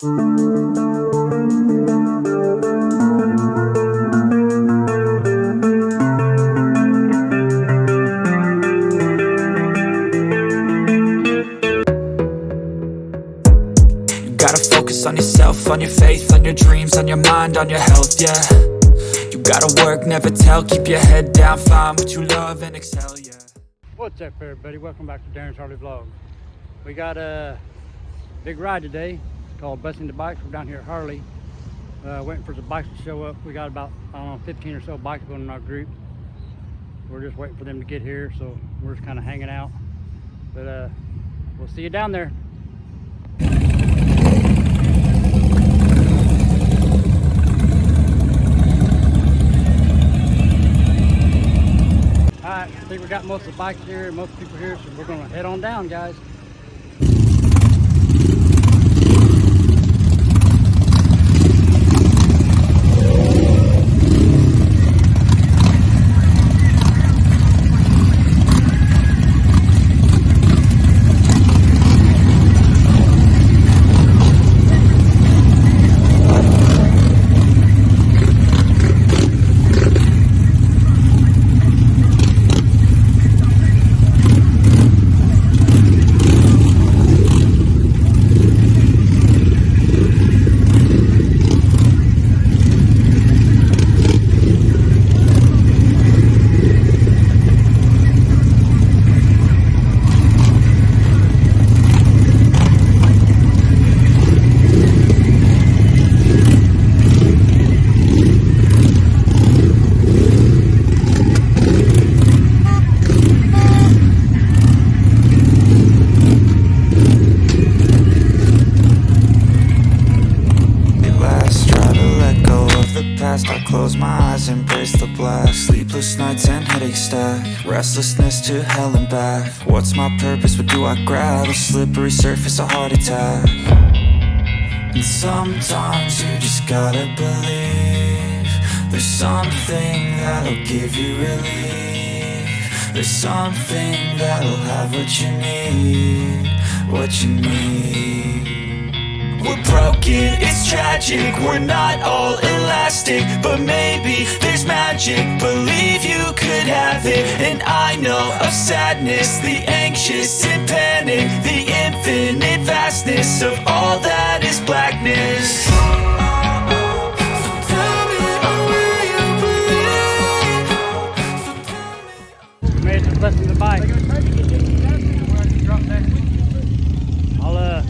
Gotta focus on yourself, on your faith, on your dreams, on your mind, on your health, yeah. You gotta work, never tell, keep your head down, find what you love and excel, yeah. What's up everybody, welcome back to Darren's Harley Vlog. We got a big ride today. It's called Busting the Bikes. We're down here at Harley, waiting for the bikes to show up. We got about, I don't know, 15 or so bikes going in our group. We're just waiting for them to get here, so we're just kind of hanging out. But we'll see you down there. Alright, I think we got most of the bikes here, most people here, so we're gonna head on down, guys. I close my eyes, embrace the black. Sleepless nights and headaches stack. Restlessness to hell and back. What's my purpose, what do I grab? A slippery surface, a heart attack. And sometimes you just gotta believe there's something that'll give you relief. There's something that'll have what you need. What you need. We're broken, it's tragic, we're not all elastic, but maybe there's magic, believe you could have it. And I know of sadness, the anxious and panic, the infinite vastness of all that is blackness. We made it to Busting the Bike. I'll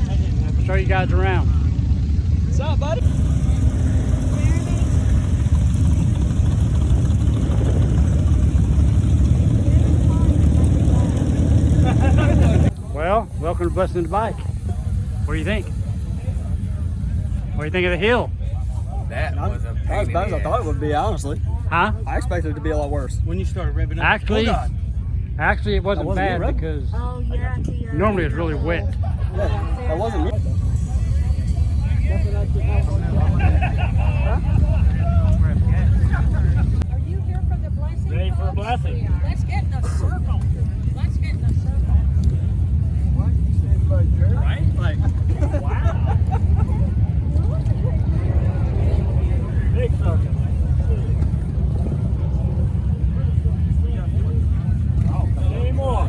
show you guys around. What's up, buddy? Well, welcome to Busting the Bike. What do you think? What do you think of the hill? That was a pain. As bad as I thought it would be, honestly. Huh? I expected it to be a lot worse. When you started revving up. Actually it wasn't bad because normally it's really wet. Yeah, that wasn't me. Are you here for the blessing? Ready for a blessing? Let's get in a circle. Let's get in a circle. Right? Like, wow. Big circle. Oh, any more?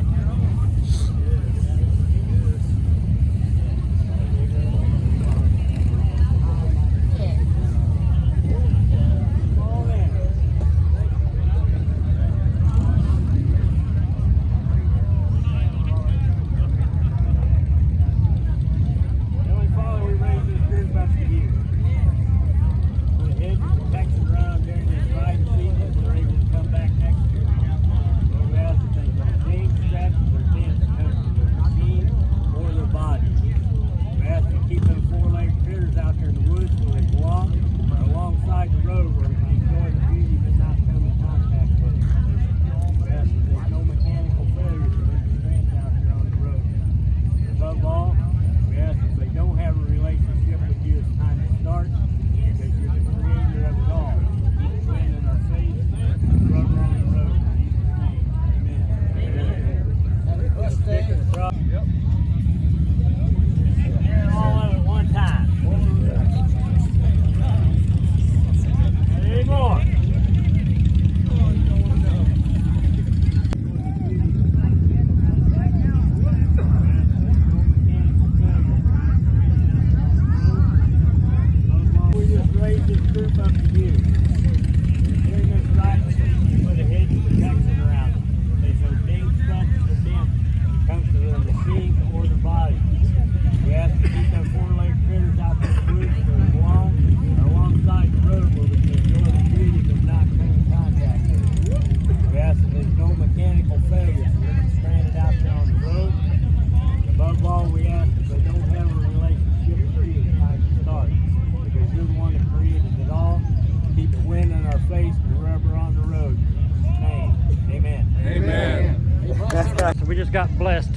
So we just got blessed.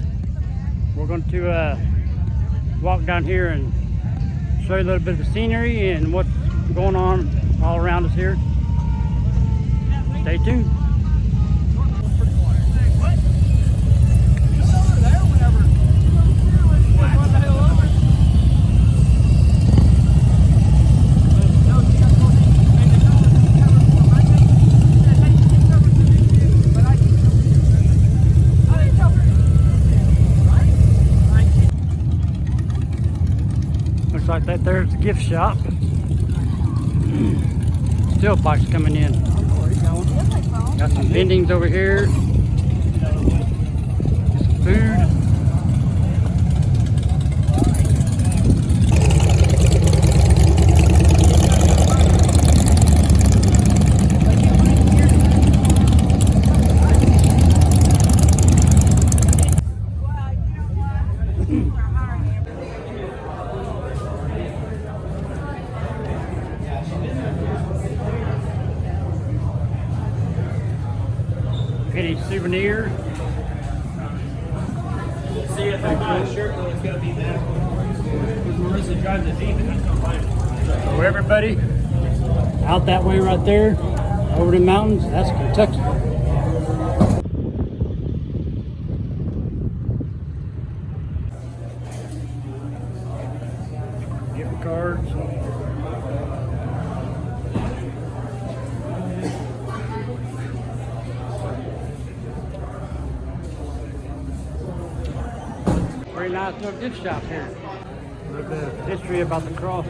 We're going to walk down here and show you a little bit of the scenery and what's going on all around us here. Stay tuned. Looks like that there's the gift shop. Still bikes coming in. Got some vendings over here. Some food. Any souvenir. See if I buy a shirt, though, it's gonna be that. Marissa drives the Jeep, and that's gonna find it. So everybody out that way right there, over the mountains, that's Kentucky. Gift cards. Very nice little gift shop here. A little bit of history about the cross.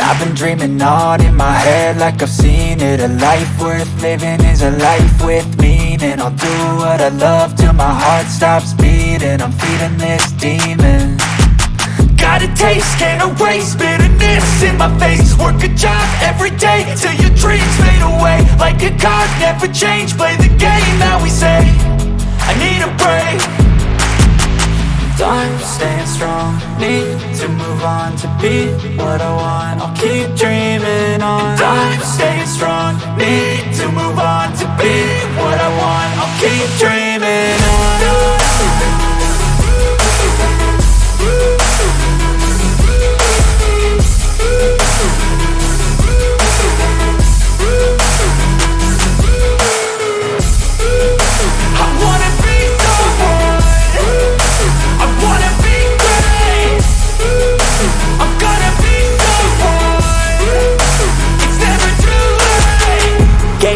I've been dreaming on in my head like I've seen it. A life worth living is a life with meaning. I'll do what I love till my heart stops beating. I'm feeding this demon. Got a taste, can't erase bitterness in my face. Work a job every day till your dreams fade away. Like a card, never change, play the game that we say. I need a break. I'm staying strong, need to move on to be what I want. I'll keep dreaming on. I'm staying strong, need to move on to be what I want. I'll keep dreaming on.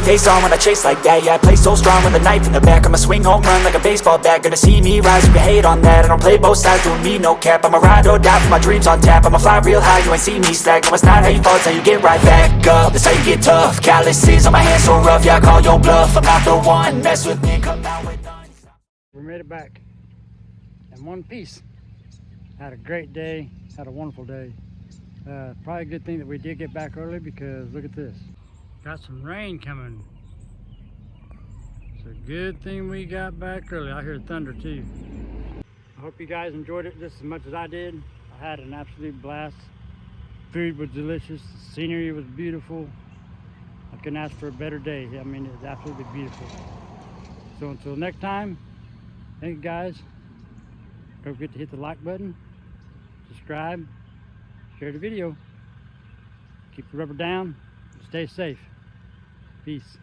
Face on when I chase like that, yeah, I play so strong with a knife in the back. I'ma swing home run like a baseball bat. Gonna see me rise, you can hate on that. I don't play both sides, doing me no cap. I'ma ride or die for my dreams on tap. I'ma fly real high, you ain't see me slack. No, it's not how you fall, it's how you get right back up. That's how you get tough, calluses on my hands so rough. Yeah, I call your bluff, I'm not the one. Mess with me, come out with none. We made it back in one piece. Had a great day, had a wonderful day. Probably a good thing that we did get back early because look at this. Got some rain coming. It's a good thing we got back early. I hear thunder too. I hope you guys enjoyed it just as much as I did. I had an absolute blast. Food was delicious. The scenery was beautiful. I couldn't ask for a better day. I mean, it's absolutely beautiful. So until next time, thank you guys. Don't forget to hit the like button, subscribe, share the video. Keep the rubber down, stay safe. Peace.